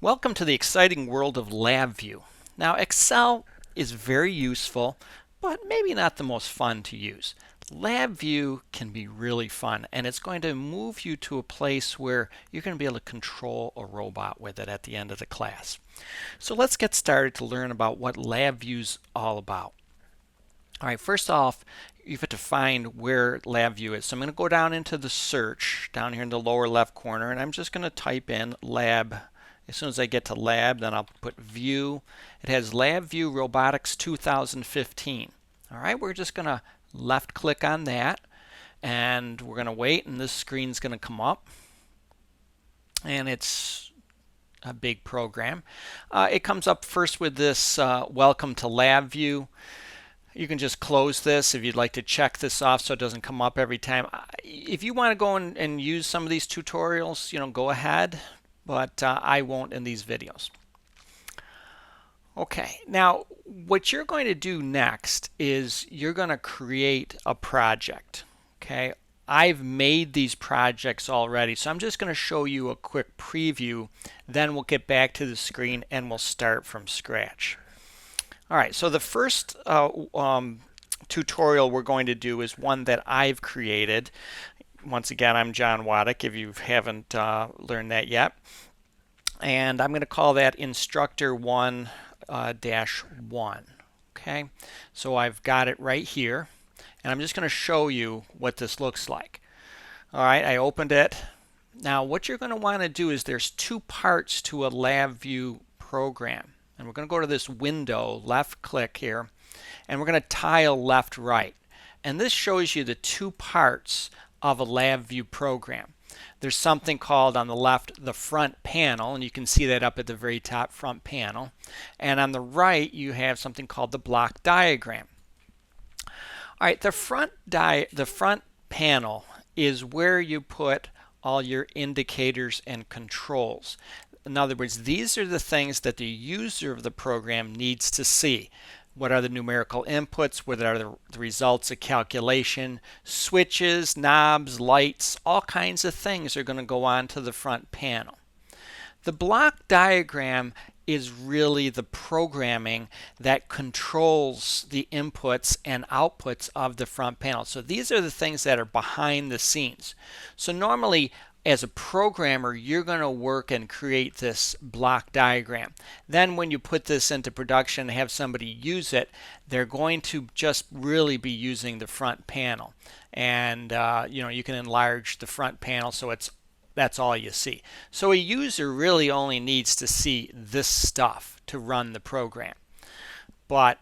Welcome to the exciting world of LabView. Now, Excel is very useful, but maybe not the most fun to use. LabView can be really fun, and it's going to move you to a place where you're going to be able to control a robot with it at the end of the class. So let's get started to learn about what LabView's all about. All right, first off, you have to find where LabView is. So I'm going to go down into the search down here in the lower left corner, and I'm just going to type in lab. As soon as I get to lab, then I'll put view. It has LabView Robotics 2015. All right, we're just going to left click on that, and we're going to wait, and this screen's going to come up, and it's a big program. It comes up first with this welcome to LabView. You can just close this if you'd like to check this off so it doesn't come up every time. If you want to go and use some of these tutorials, go ahead, but I won't in these videos. Okay, now what you're going to do next is you're going to create a project. Okay, I've made these projects already, so I'm just going to show you a quick preview. Then we'll get back to the screen and we'll start from scratch. All right, so the first tutorial we're going to do is one that I've created. Once again, I'm John Waddick, if you haven't learned that yet. And I'm going to call that Instructor 1-1. Okay, so I've got it right here. And I'm just going to show you what this looks like. All right, I opened it. Now, what you're going to want to do is there's two parts to a LabView program. And we're going to go to this window, left click here, and we're going to tile left right. And this shows you the two parts of a LabView program. There's something called on the left the front panel, and you can see that up at the very top, front panel. And on the right you have something called the block diagram. All right, the front panel is where you put all your indicators and controls. In other words, these are the things that the user of the program needs to see. What are the numerical inputs? What are the results of calculation? Switches, knobs, lights, all kinds of things are going to go on to the front panel. The block diagram is really the programming that controls the inputs and outputs of the front panel. So these are the things that are behind the scenes. So normally, as a programmer, you're going to work and create this block diagram. Then when you put this into production and have somebody use it, they're going to just really be using the front panel. And you can enlarge the front panel so that's all you see. So a user really only needs to see this stuff to run the program. But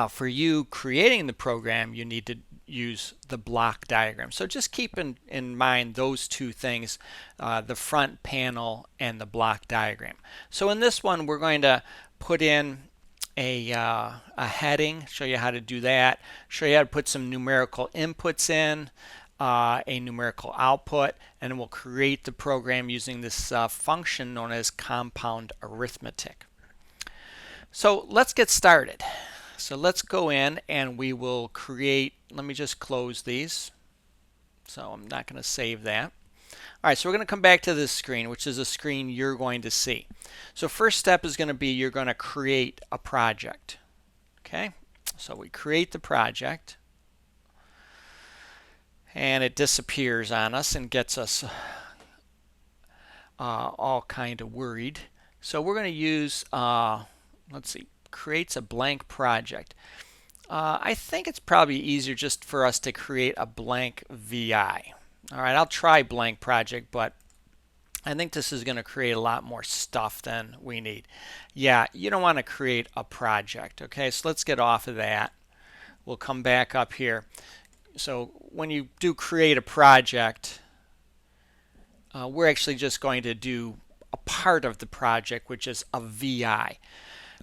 for you creating the program, you need to use the block diagram. So just keep in mind those two things, the front panel and the block diagram. So in this one, we're going to put in a heading, show you how to do that, show you how to put some numerical inputs in, a numerical output, and then we'll create the program using this function known as compound arithmetic. So let's get started. So let's go in and we will create, let me just close these. So I'm not going to save that. All right, so we're going to come back to this screen, which is a screen you're going to see. So first step is going to be you're going to create a project. Okay, so we create the project. And it disappears on us and gets us all kind of worried. So we're going to use, let's see, creates a blank project. I think it's probably easier just for us to create a blank VI. All right, I'll try blank project, but I think this is going to create a lot more stuff than we need. Yeah, you don't want to create a project. Okay, so let's get off of that. We'll come back up here. So when you do create a project, we're actually just going to do a part of the project, which is a VI.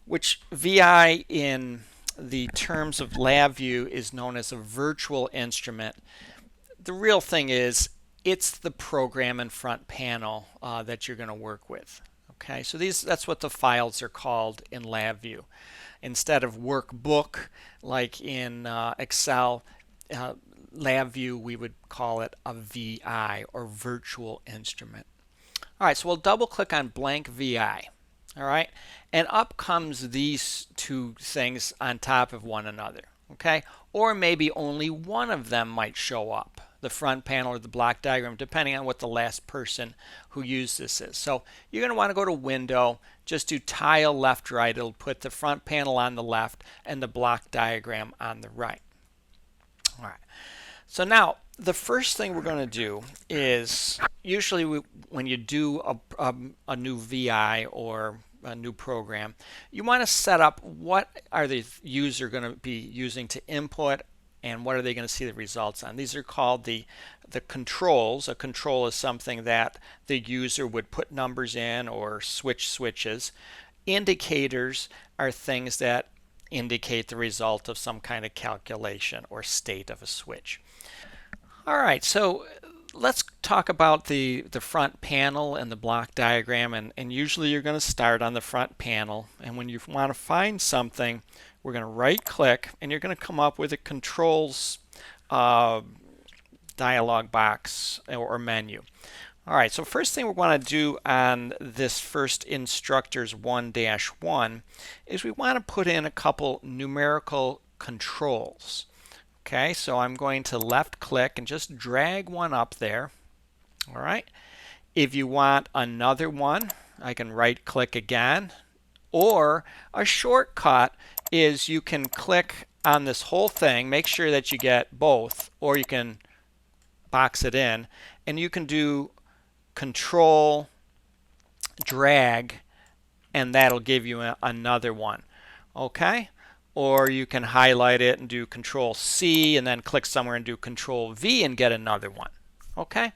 Which VI in the terms of LabView is known as a virtual instrument. The real thing is it's the program and front panel that you're going to work with. Okay, so that's what the files are called in LabView. Instead of workbook like in Excel, LabView we would call it a VI or virtual instrument. All right, so we'll double click on blank VI. All right, and up comes these two things on top of one another. Okay, or maybe only one of them might show up, the front panel or the block diagram, depending on what the last person who used this is. So you're going to want to go to Window, just do Tile Left Right. It'll put the front panel on the left and the block diagram on the right. All right. So now the first thing we're going to do is usually when you do a new VI or a new program, you want to set up what are the user going to be using to input and what are they going to see the results on. These are called the controls. A control is something that the user would put numbers in or switch switches. Indicators are things that indicate the result of some kind of calculation or state of a switch. All right, so let's talk about the front panel and the block diagram, and usually you're going to start on the front panel, and when you want to find something, we're going to right click and you're going to come up with a controls dialog box or menu. All right, so first thing we want to do on this first instructors 1-1 is we want to put in a couple numerical controls. Okay, so I'm going to left click and just drag one up there. All right, if you want another one, I can right click again, or a shortcut is you can click on this whole thing, make sure that you get both, or you can box it in and you can do Control drag and that'll give you another one. Okay, or you can highlight it and do Control C and then click somewhere and do Control V and get another one. Okay,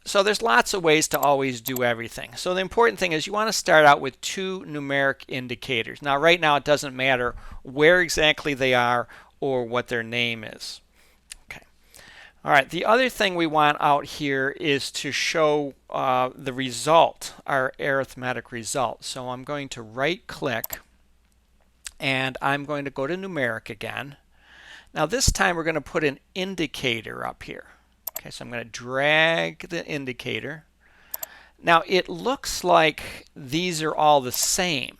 so there's lots of ways to always do everything. So the important thing is you want to start out with two numeric indicators. Now right now it doesn't matter where exactly they are or what their name is. All right, the other thing we want out here is to show the result, our arithmetic result. So I'm going to right click and I'm going to go to numeric again. Now this time we're going to put an indicator up here. Okay, so I'm going to drag the indicator. Now it looks like these are all the same,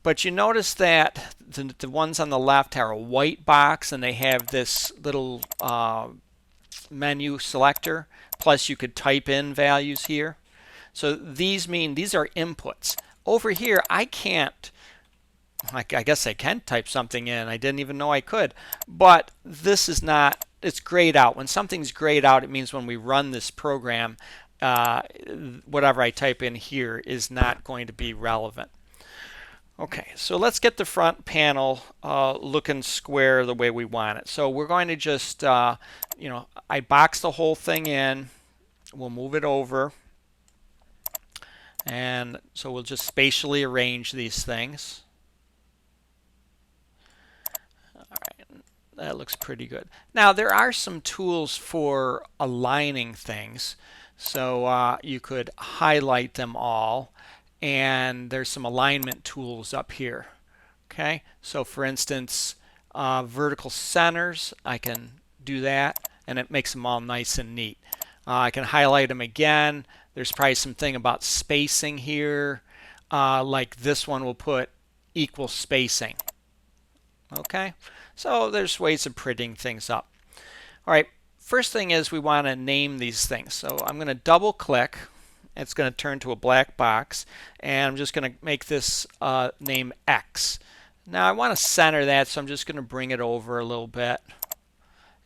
but you notice that the ones on the left are a white box and they have this little menu selector, plus you could type in values here. So these mean these are inputs. Over here I can't, I guess I can type something in. I didn't even know I could, but this is not, it's grayed out. When something's grayed out, it means when we run this program, whatever I type in here is not going to be relevant. Okay, so let's get the front panel looking square the way we want it. So we're going to just, I box the whole thing in. We'll move it over. And so we'll just spatially arrange these things. All right, that looks pretty good. Now there are some tools for aligning things. So you could highlight them all. And there's some alignment tools up here. Okay, so for instance, vertical centers, I can do that and it makes them all nice and neat. I can highlight them again. There's probably something about spacing here, like this one will put equal spacing. Okay, so there's ways of printing things up. All right, first thing is we want to name these things. So I'm going to double click. It's going to turn to a black box, and I'm just going to make this name X. Now I want to center that, so I'm just going to bring it over a little bit.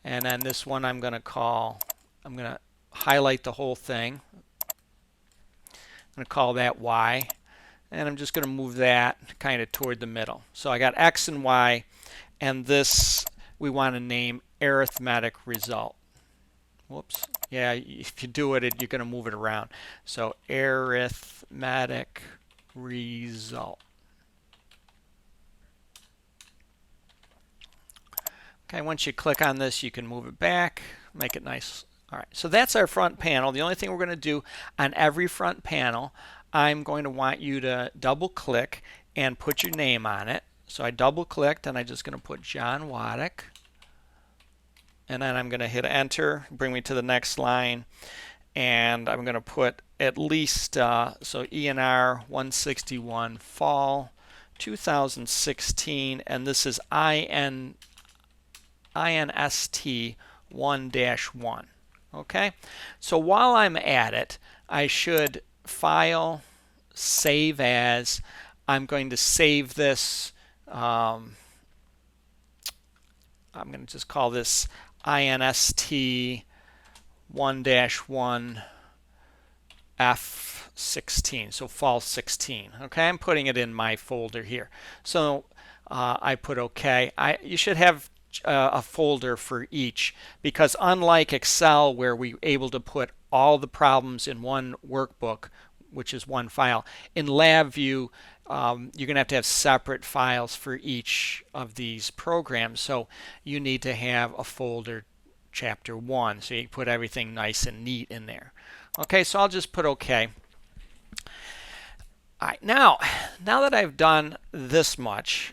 And then this one I'm going to highlight the whole thing. I'm going to call that Y, and I'm just going to move that kind of toward the middle. So I got X and Y, and this we want to name arithmetic result. Whoops. Yeah, if you do it, you're going to move it around. So arithmetic result. Okay, once you click on this, you can move it back, make it nice. All right, so that's our front panel. The only thing we're going to do on every front panel, I'm going to want you to double click and put your name on it. So I double clicked and I'm just going to put John Waddick. And then I'm going to hit enter, bring me to the next line. and I'm going to put at least, so ENR161 Fall 2016, and this is INST 1-1. Okay, so while I'm at it, I should file, save as. I'm going to save this. I'm going to just call this INST 1-1 F16, so fall 16. Okay, I'm putting it in my folder here. So I put OK. You should have a folder for each, because unlike Excel, where we're able to put all the problems in one workbook, which is one file, in LabView you're going to have separate files for each of these programs. So you need to have a folder chapter 1, so you put everything nice and neat in there. Okay, so I'll just put OK. All right, now that I've done this much,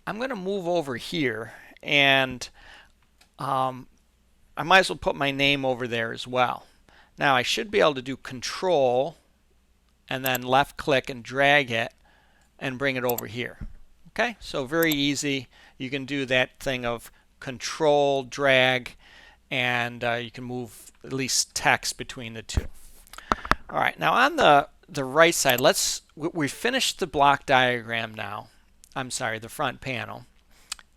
I'm going to move over here, and I might as well put my name over there as well. Now I should be able to do Control and then left click and drag it and bring it over here. Okay, so very easy. You can do that thing of Control, drag, and you can move at least text between the two. All right, now on the right side, we finished the block diagram now. I'm sorry, the front panel.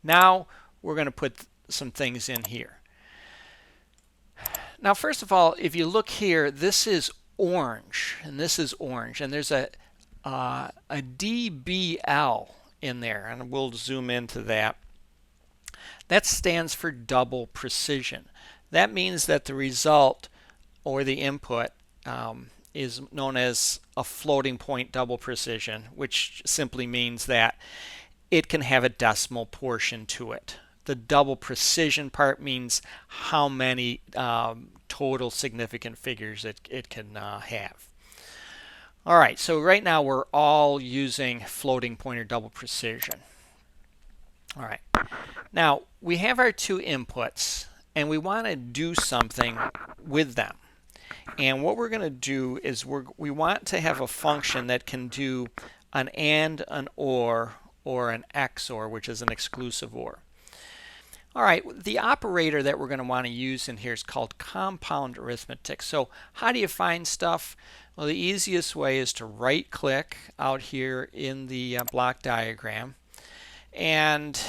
Now we're going to put some things in here. Now first of all, if you look here, this is orange and this is orange, and there's a DBL in there, and we'll zoom into that. That stands for double precision. That means that the result or the input is known as a floating point double precision, which simply means that it can have a decimal portion to it. The double precision part means how many total significant figures it can have. All right, so right now we're all using floating point or double precision. All right, now we have our two inputs, and we want to do something with them. And what we're going to do is we want to have a function that can do an AND, an OR an XOR, which is an exclusive OR. All right, the operator that we're going to want to use in here is called compound arithmetic. So how do you find stuff? Well, the easiest way is to right click out here in the block diagram, and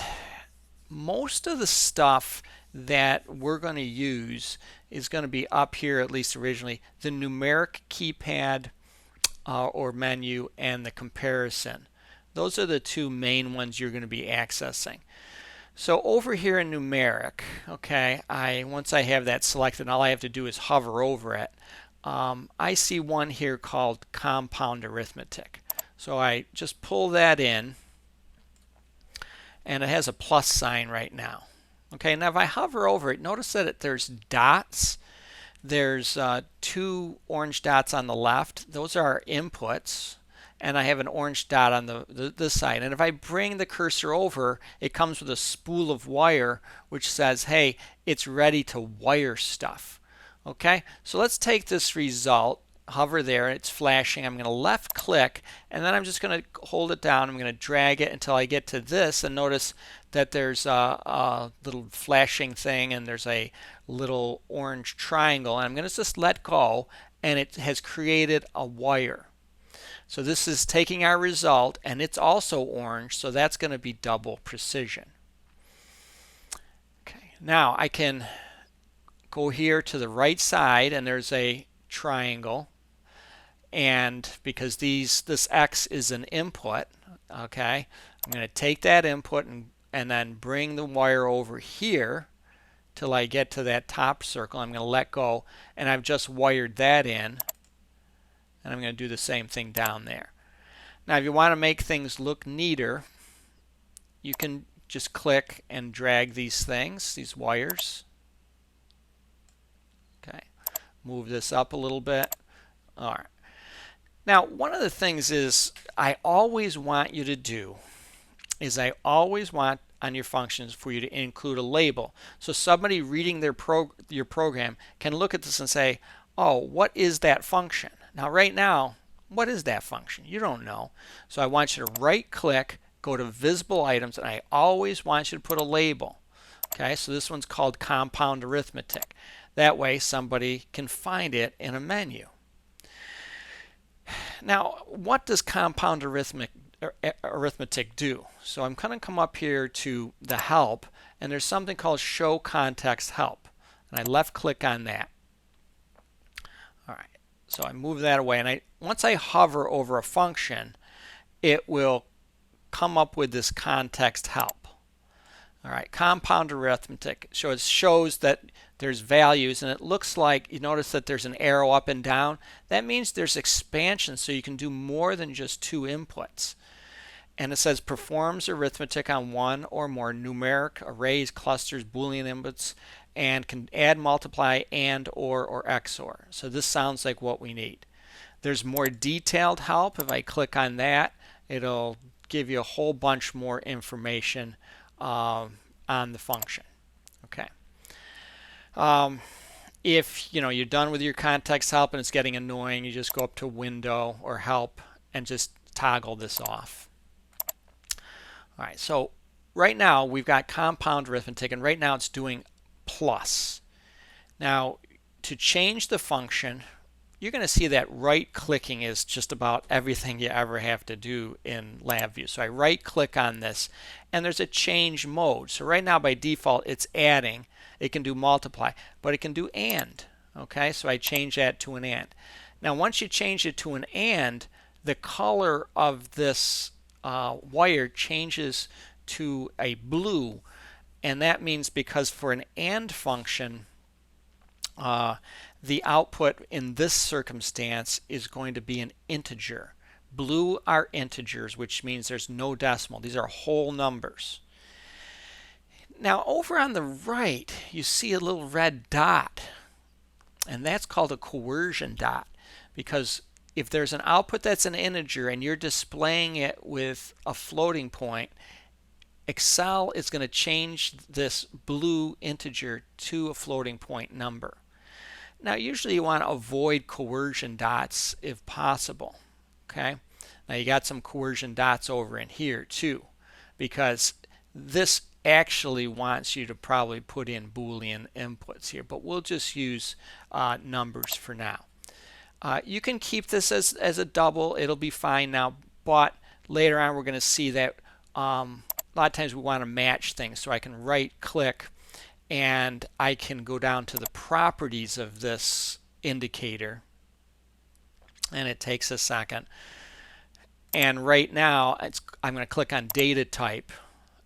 most of the stuff that we're going to use is going to be up here, at least originally, the numeric keypad or menu and the comparison. Those are the two main ones you're going to be accessing. So over here in numeric, okay, once I have that selected, all I have to do is hover over it. I see one here called compound arithmetic. So I just pull that in, and it has a plus sign right now. Okay, now if I hover over it, notice that there's dots. There's two orange dots on the left. Those are our inputs. And I have an orange dot on this side. And if I bring the cursor over, it comes with a spool of wire which says, hey, it's ready to wire stuff. Okay, so let's take this result, hover there, it's flashing. I'm going to left click, and then I'm just going to hold it down. I'm going to drag it until I get to this, and notice that there's a little flashing thing, and there's a little orange triangle. And I'm going to just let go, and it has created a wire. So this is taking our result, and it's also orange, so that's going to be double precision. Okay, now I can go here to the right side, and there's a triangle, and because this X is an input, okay, I'm going to take that input and then bring the wire over here till I get to that top circle. I'm going to let go, and I've just wired that in. And I'm going to do the same thing down there. Now if you want to make things look neater, you can just click and drag these things, these wires. Okay, move this up a little bit. All right. Now one of the things is I always want you to do is I always want on your functions for you to include a label. So somebody reading your program can look at this and say, oh, what is that function? Now right now, what is that function? You don't know. So I want you to right click, go to visible items, and I always want you to put a label. Okay, so this one's called compound arithmetic. That way somebody can find it in a menu. Now, what does compound arithmetic do? So I'm going to come up here to the help, and there's something called show context help. And I left click on that. All right, so I move that away, and once I hover over a function, it will come up with this context help. All right, compound arithmetic. So it shows that there's values, and it looks like, you notice that there's an arrow up and down. That means there's expansion, so you can do more than just 2 inputs. And it says performs arithmetic on one or more numeric arrays, clusters, Boolean inputs, and can add, multiply, and, or XOR. So this sounds like what we need. There's more detailed help. If I click on that, it'll give you a whole bunch more information on the function. Okay. If you're done with your context help and it's getting annoying, you just go up to Window or Help and just toggle this off. All right, so right now we've got compound arithmetic, and right now it's doing plus. Now, to change the function, you're going to see that right clicking is just about everything you ever have to do in LabView. So I right click on this, and there's a change mode. So right now by default it's adding. It can do multiply, but it can do and. Okay, so I change that to an and. Now once you change it to an and, the color of this wire changes to a blue, and that means because for an and function, the output in this circumstance is going to be an integer. Blue are integers, which means there's no decimal. These are whole numbers. Now over on the right, you see a little red dot, and that's called a coercion dot, because if there's an output that's an integer and you're displaying it with a floating point, Excel is going to change this blue integer to a floating point number. Now usually you want to avoid coercion dots if possible. Okay. Now you got some coercion dots over in here too, because this actually wants you to probably put in Boolean inputs here, but we'll just use numbers for now. You can keep this as a double. It'll be fine now, but later on we're going to see that a lot of times we want to match things. So I can right click and I can go down to the properties of this indicator, and it takes a second. And right now I'm going to click on data type,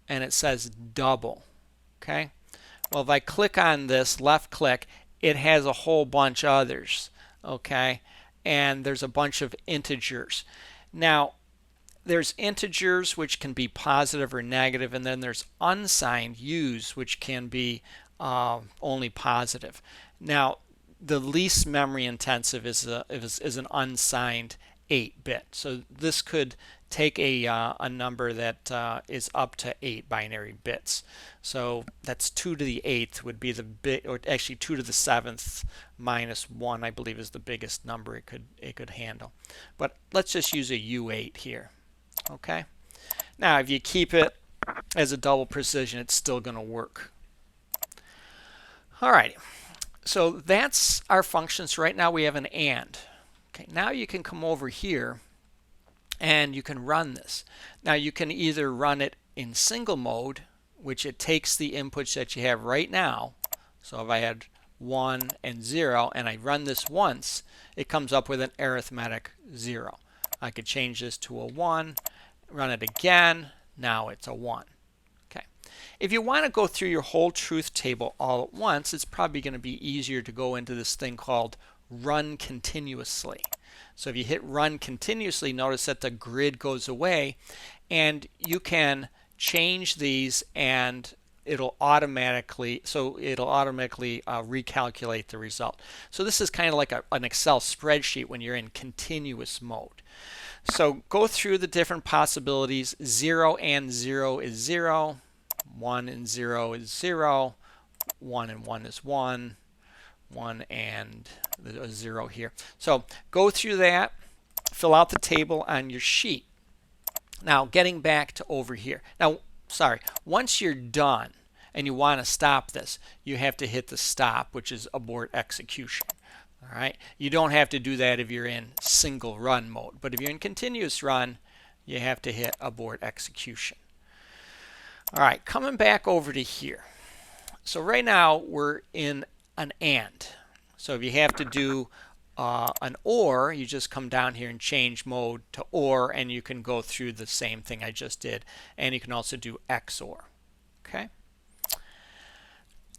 and it says double. Okay. Well, if I click on this, left click, it has a whole bunch of others. Okay, and there's a bunch of integers. Now there's integers which can be positive or negative, and then there's unsigned U's which can be only positive. Now the least memory intensive is an unsigned 8-bit. So this could take a number that is up to 8 binary bits. So that's 2 to the 8th would be the big, or actually 2 to the 7th minus 1, I believe, is the biggest number it could handle. But let's just use a U8 here. Okay. Now if you keep it as a double precision, it's still going to work. All right. So that's our functions. Right now we have an and. Okay. Now you can come over here and you can run this. Now you can either run it in single mode, which it takes the inputs that you have right now. So if I had 1 and 0 and I run this once, it comes up with an arithmetic 0. I could change this to a 1, run it again, now it's a 1. Okay. If you want to go through your whole truth table all at once, it's probably going to be easier to go into this thing called run continuously. So if you hit run continuously, notice that the grid goes away, and you can change these and it'll automatically recalculate the result. So this is kind of like an Excel spreadsheet when you're in continuous mode. So go through the different possibilities. 0 and 0 is 0. 1 and 0 is 0. 1 and 1 is 1. 1 and a 0 here. So go through that. Fill out the table on your sheet. Now getting back to over here. Now, sorry, once you're done and you want to stop this, you have to hit the stop, which is abort execution. All right. You don't have to do that if you're in single run mode, but if you're in continuous run, you have to hit abort execution. All right, coming back over to here. So right now we're in an AND. So if you have to do an OR, you just come down here and change mode to OR, and you can go through the same thing I just did. And you can also do XOR. Okay.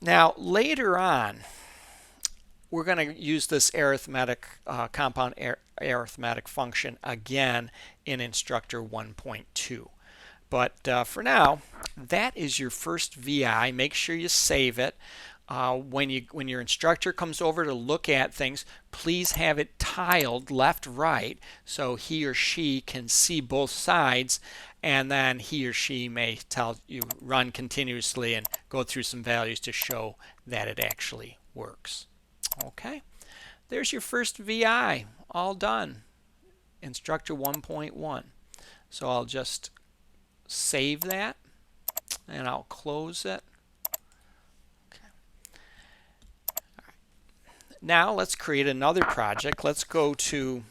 Now later on, we're going to use this arithmetic compound arithmetic function again in instructor 1.2. But for now, that is your first VI. Make sure you save it. When your instructor comes over to look at things, please have it tiled left right so he or she can see both sides, and then he or she may tell you run continuously and go through some values to show that it actually works. Okay, there's your first VI, all done. Instructor 1.1. So I'll just save that and I'll close it. Okay. All right. Now let's create another project. Let's go to,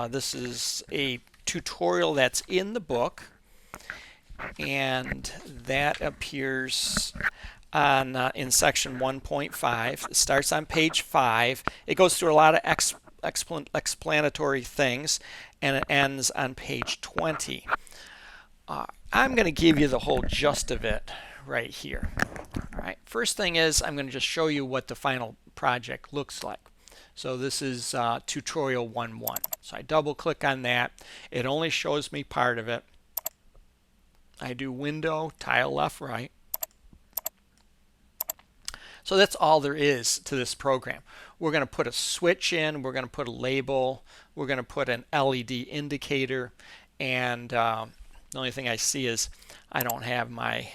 this is a tutorial that's in the book, and that appears on in section 1.5. It starts on page 5. It goes through a lot of explanatory things, and it ends on page 20. I'm going to give you the whole gist of it right here. All right. First thing is I'm going to just show you what the final project looks like. So this is tutorial 1.1. So I double click on that. It only shows me part of it. I do window, tile left, right. So that's all there is to this program. We're going to put a switch in, we're going to put a label, we're going to put an LED indicator, and the only thing I see is I don't have my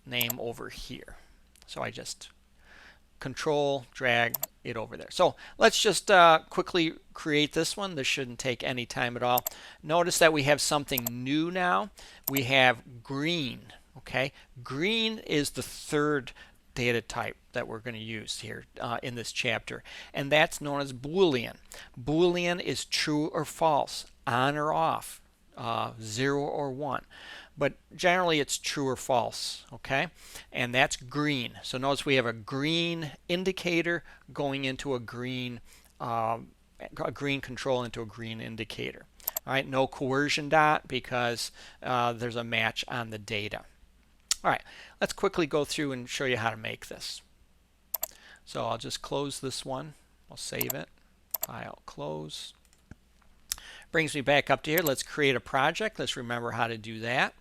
name over here. So I just control, drag it over there. So let's just quickly create this one. This shouldn't take any time at all. Notice that we have something new now. We have green. Okay, green is the third data type that we're going to use here in this chapter, and that's known as Boolean. Boolean is true or false, on or off, 0 or 1, but generally it's true or false. Okay, and that's green. So notice we have a green indicator going into a green control into a green indicator. All right, no coercion dot because there's a match on the data. All right, let's quickly go through and show you how to make this. So I'll just close this one. I'll save it. File, close. Brings me back up to here. Let's create a project. Let's remember how to do that.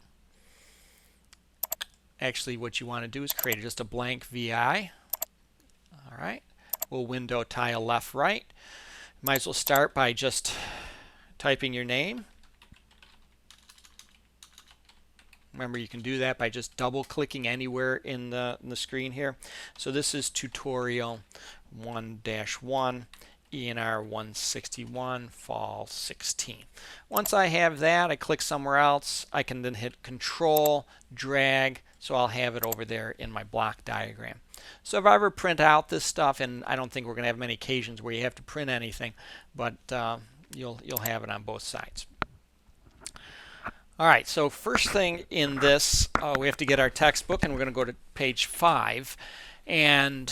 Actually, what you want to do is create just a blank VI. All right. We'll window tile left, right. Might as well start by just typing your name. Remember, you can do that by just double clicking anywhere in the screen here. So this is tutorial 1-1 ENR161 fall 16. Once I have that, I click somewhere else. I can then hit control, drag, so I'll have it over there in my block diagram. So if I ever print out this stuff, and I don't think we're going to have many occasions where you have to print anything, but you'll have it on both sides. All right, so first thing in this, we have to get our textbook, and we're going to go to page 5, and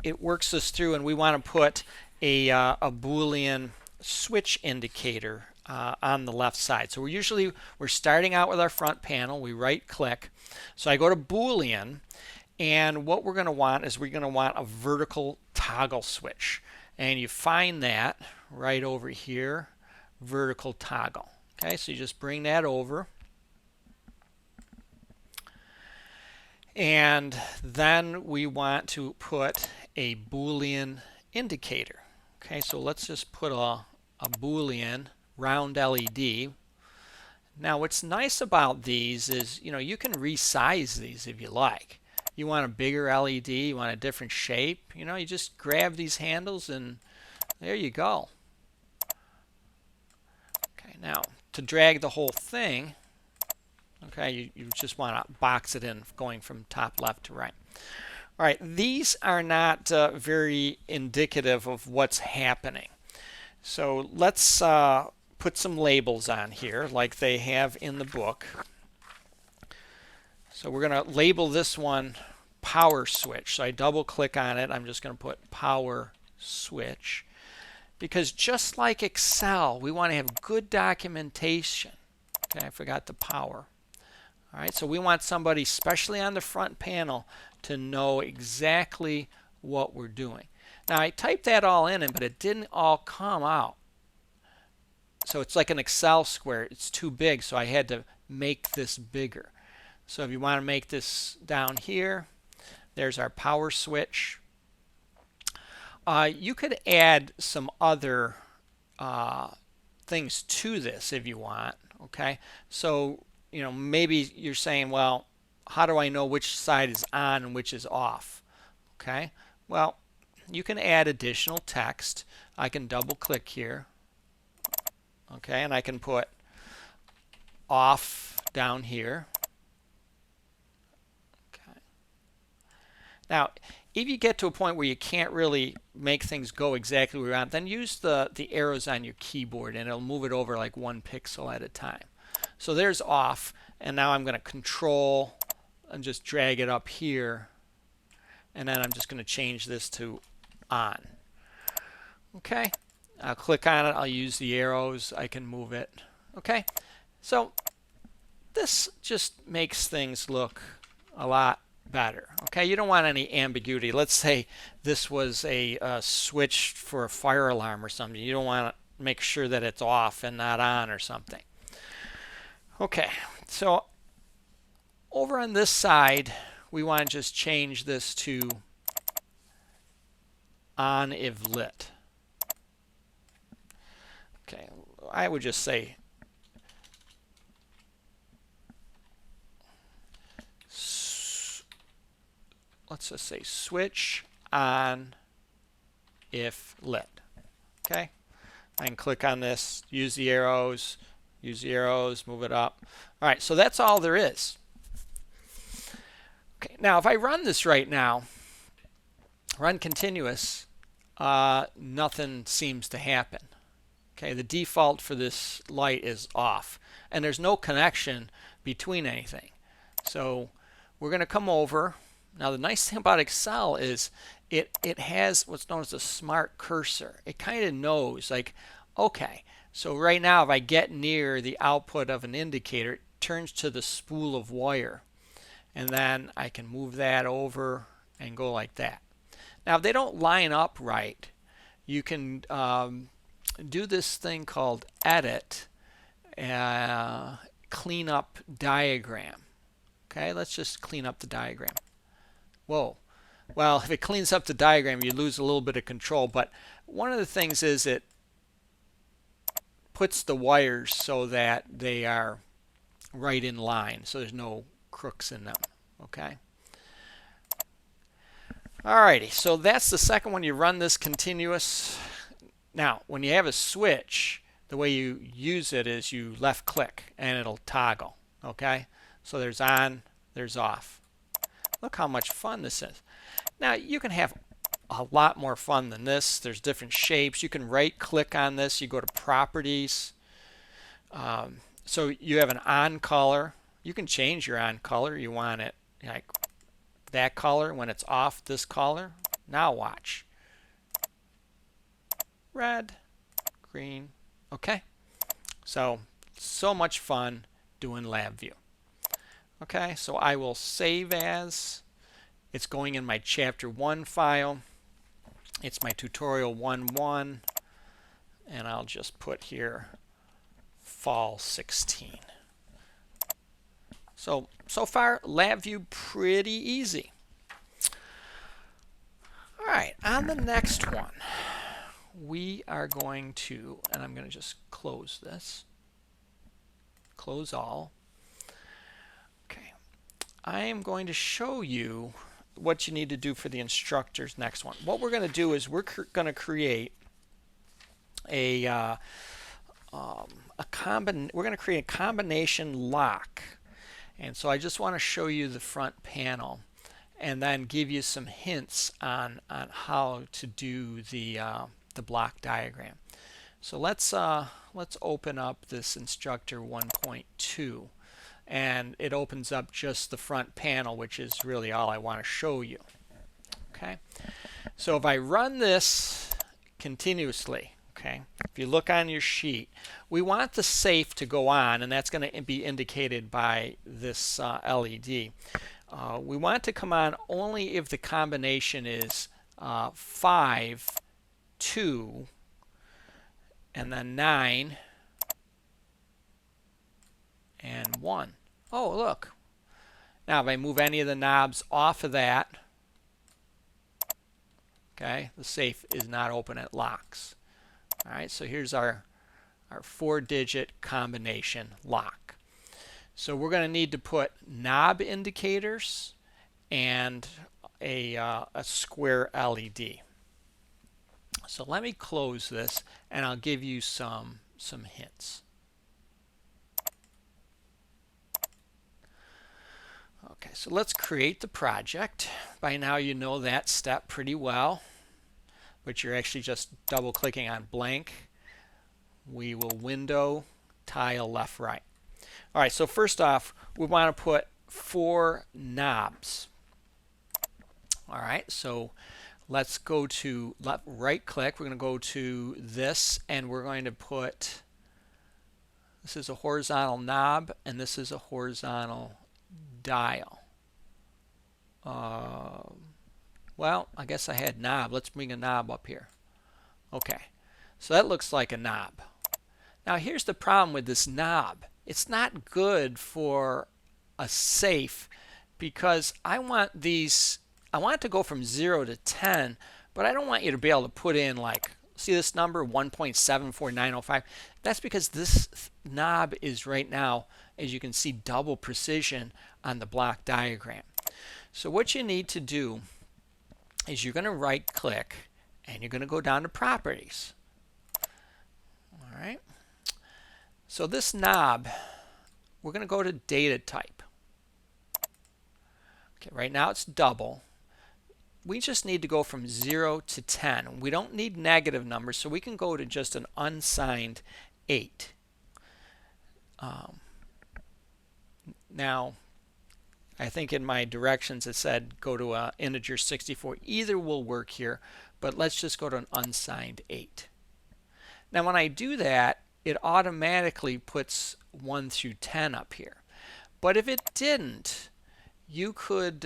it works us through, and we want to put a Boolean switch indicator on the left side. So we're starting out with our front panel. We right click. So I go to Boolean, and what we're going to want is we're going to want a vertical toggle switch, and you find that right over here, vertical toggle. Okay, so you just bring that over, and then we want to put a Boolean indicator. Okay, so let's just put a Boolean round LED. Now what's nice about these is, you can resize these if you like. You want a bigger LED, you want a different shape, you just grab these handles and there you go. Okay, now to drag the whole thing, okay, you just want to box it in going from top left to right. All right, these are not very indicative of what's happening. So let's put some labels on here like they have in the book. So we're going to label this one power switch. So I double click on it. I'm just going to put power switch. Because just like Excel, we want to have good documentation. Okay, I forgot the power. All right, so we want somebody, especially on the front panel, to know exactly what we're doing. Now I typed that all in, but it didn't all come out. So it's like an Excel square. It's too big, so I had to make this bigger. So if you want to make this down here, there's our power switch. You could add some other things to this if you want. Okay, so maybe you're saying, well, how do I know which side is on and which is off? Okay, well, you can add additional text. I can double click here. Okay, and I can put off down here. Okay. Now, if you get to a point where you can't really make things go exactly where you want, then use the arrows on your keyboard and it'll move it over like 1 pixel at a time. So there's off, and now I'm going to control and just drag it up here, and then I'm just going to change this to on. Okay, I'll click on it, I'll use the arrows, I can move it. Okay, so this just makes things look a lot better. Okay, you don't want any ambiguity. Let's say this was a switch for a fire alarm or something. You don't want to make sure that it's off and not on or something. Okay, so over on this side, we want to just change this to on if lit. Okay, I would just say let's just say switch on if lit. Okay, I can click on this, use the arrows, move it up. All right, so that's all there is. Okay, now if I run this right now, run continuous, nothing seems to happen. Okay, the default for this light is off, and there's no connection between anything. So we're going to come over. Now the nice thing about Excel is it has what's known as a smart cursor. It kind of knows, like, okay, so right now if I get near the output of an indicator, it turns to the spool of wire. And then I can move that over and go like that. Now if they don't line up right, you can do this thing called edit, clean up diagram. Okay, let's just clean up the diagram. Whoa. Well, if it cleans up the diagram, you lose a little bit of control, but one of the things is it puts the wires so that they are right in line, so there's no crooks in them. Okay. Alrighty, so that's the second one. You run this continuous. Now, when you have a switch, the way you use it is you left click and it'll toggle. Okay, so there's on, there's off. Look how much fun this is. Now you can have a lot more fun than this. There's different shapes. You can right click on this, you go to properties. So you have an on color. You can change your on color. You want it like that color. When it's off, this color. Now watch. Red, green. Okay, so much fun doing LabView. Okay, so I will save as. It's going in my chapter 1 file. It's my tutorial 1.1, and I'll just put here fall 16. So far LabView pretty easy. All right, on the next one we are going to, and I'm going to just close this. close all. Okay, I am going to show you what you need to do for the instructor's next one. What we're going to do is we're going to create a combination lock. And so I just want to show you the front panel and then give you some hints on how to do the block diagram. So let's open up this instructor 1.2, and it opens up just the front panel, which is really all I want to show you. Okay, so if I run this continuously, okay, if you look on your sheet, we want the safe to go on, and that's going to be indicated by this LED. We want it to come on only if the combination is 5, 2, and then 9, and 1. Oh, look. Now if I move any of the knobs off of that, okay, the safe is not open, it locks. All right, so here's our 4-digit combination lock. So we're going to need to put knob indicators and a square LED. So let me close this and I'll give you some hints. Okay, so let's create the project. By now you know that step pretty well, but you're actually just double clicking on blank. We will window tile left right. All right, so first off, we want to put 4 knobs. All right, so let's go to right click. We're going to go to this, and we're going to put, this is a horizontal knob and this is a horizontal dial. Well, I guess I had knob. Let's bring a knob up here. Okay, so that looks like a knob. Now here's the problem with this knob. It's not good for a safe because I want it to go from 0 to 10, but I don't want you to be able to put in, like, see this number 1.74905. That's because this knob is right now, as you can see, double precision on the block diagram. So what you need to do is you're going to right click and you're going to go down to properties. All right. So this knob, we're going to go to data type. Okay, right now it's double. We just need to go from 0 to 10. We don't need negative numbers, so we can go to just an unsigned 8. Now, I think in my directions it said go to an integer 64. Either will work here, but let's just go to an unsigned 8. Now when I do that, it automatically puts 1 through 10 up here. But if it didn't, you could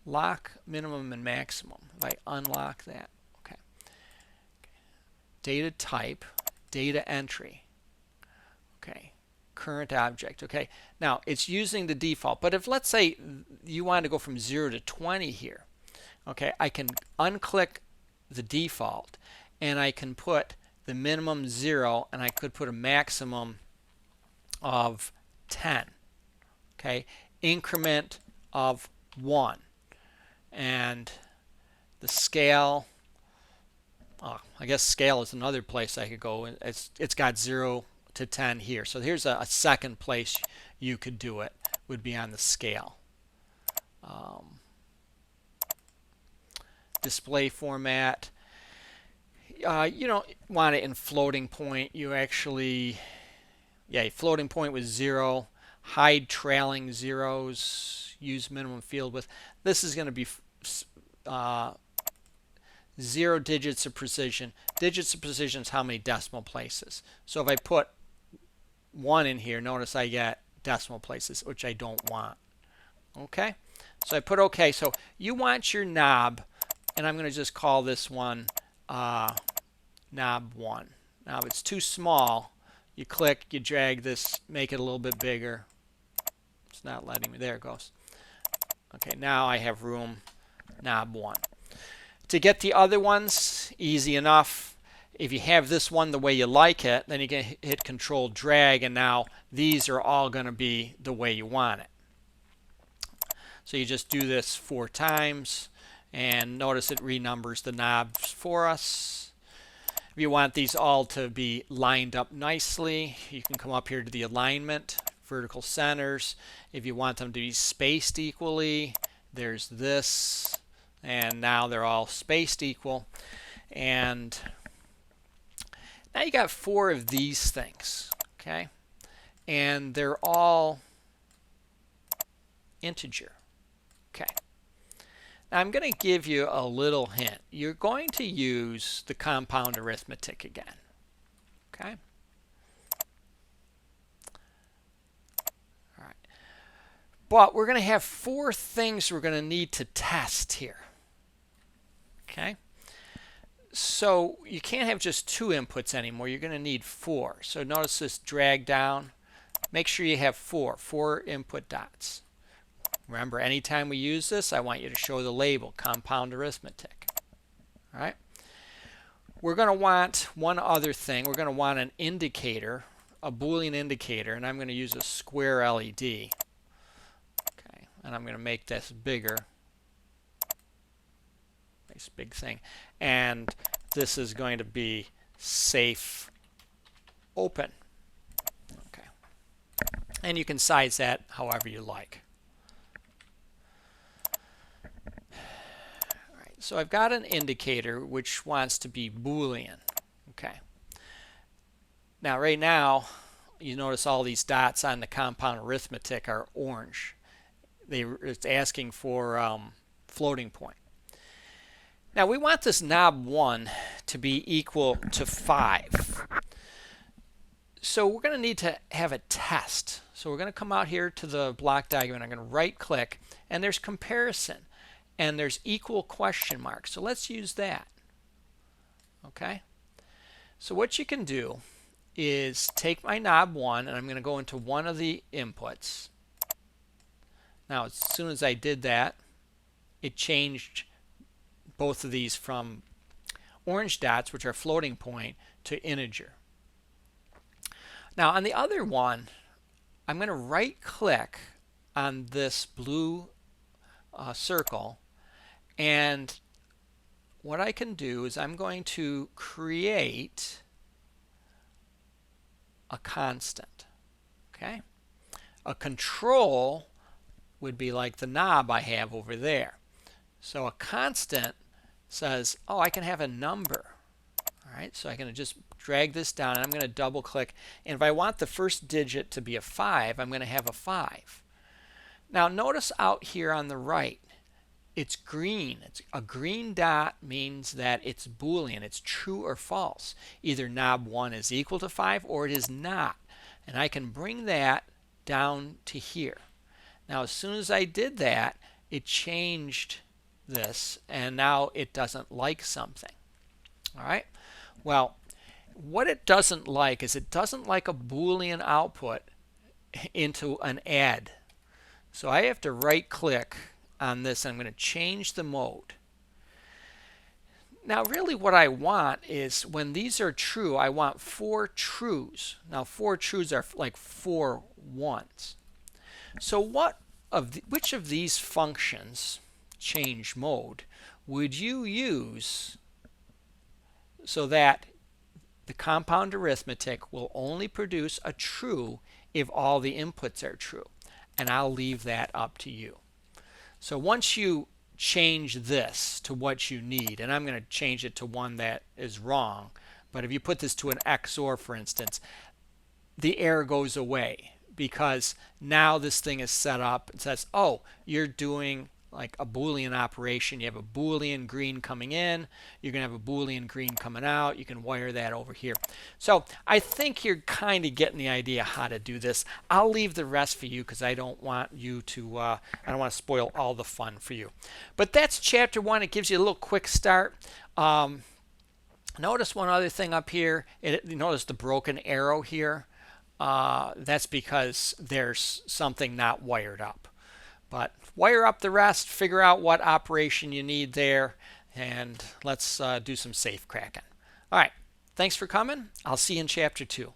lock minimum and maximum. If I unlock that, okay. Data type, data entry, okay. Current object, okay. Now it's using the default, but if let's say you want to go from 0 to 20 here, okay, I can unclick the default and I can put the minimum 0 and I could put a maximum of 10, okay. Increment of 1, and the scale, I guess scale is another place I could go. It's got 0 to 10 here. So here's a second place you could do it, would be on the scale. Display format, you don't want it in floating point. You actually, yeah, floating point with 0. Hide trailing zeros, use minimum field width. This is going to be 0 digits of precision. Digits of precision is how many decimal places. So if I put 1 in here, notice I get decimal places, which I don't want. Okay, so I put OK. So you want your knob, and I'm going to just call this one knob 1. Now if it's too small, you click, you drag this, make it a little bit bigger. It's not letting me. There it goes. Okay, now I have room, knob 1. To get the other ones, easy enough. If you have this one the way you like it, then you can hit Control Drag, and now these are all going to be the way you want it. So you just do this 4 times, and notice it renumbers the knobs for us. If you want these all to be lined up nicely, you can come up here to the alignment, vertical centers. If you want them to be spaced equally, there's this, and now they're all spaced equal. And now you got 4 of these things, okay? And they're all integer. Okay. Now I'm going to give you a little hint. You're going to use the compound arithmetic again. Okay? All right. But we're going to have 4 things we're going to need to test here. Okay? So you can't have just 2 inputs anymore. You're going to need 4. So notice this drag down. Make sure you have 4 input dots. Remember, anytime we use this, I want you to show the label, compound arithmetic. All right? We're going to want one other thing. We're going to want an indicator, a Boolean indicator, and I'm going to use a square LED. Okay, and I'm going to make this bigger. Nice big thing. And this is going to be safe open. Okay. And you can size that however you like. So I've got an indicator which wants to be Boolean. Okay. Now right now, you notice all these dots on the compound arithmetic are orange. It's asking for floating point. Now we want this knob 1 to be equal to 5. So we're going to need to have a test. So we're going to come out here to the block diagram. I'm going to right click, and there's comparison. And there's equal question mark. So let's use that. Okay? So what you can do is take my knob 1, and I'm going to go into one of the inputs. Now, as soon as I did that, it changed both of these from orange dots, which are floating point, to integer. Now, on the other one, I'm going to right click on this blue circle. And what I can do is I'm going to create a constant. Okay? A control would be like the knob I have over there. So a constant says, oh, I can have a number. All right, so I'm going to just drag this down, and I'm going to double click. And if I want the first digit to be a 5, I'm going to have a 5. Now notice out here on the right, it's green. A green dot means that it's Boolean. It's true or false. Either knob 1 is equal to 5 or it is not. And I can bring that down to here. Now as soon as I did that, it changed this, and now it doesn't like something. All right? Well, what it doesn't like is it doesn't like a Boolean output into an add. So I have to right click on this. I'm going to change the mode. Now really what I want is when these are true, I want 4 trues. Now 4 trues are like 4 ones. So which of these functions, change mode, would you use so that the compound arithmetic will only produce a true if all the inputs are true? And I'll leave that up to you. So once you change this to what you need, and I'm going to change it to one that is wrong, but if you put this to an XOR, for instance, the error goes away because now this thing is set up and says, oh, you're doing like a Boolean operation. You have a Boolean green coming in, you're going to have a Boolean green coming out. You can wire that over here. So I think you're kind of getting the idea how to do this. I'll leave the rest for you because I don't want you to I don't want to spoil all the fun for you. But that's chapter 1. It gives you a little quick start. Notice one other thing up here. Notice the broken arrow here. That's because there's something not wired up. But wire up the rest, figure out what operation you need there, and let's do some safe cracking. All right, Thanks for coming. I'll see you in Chapter 2.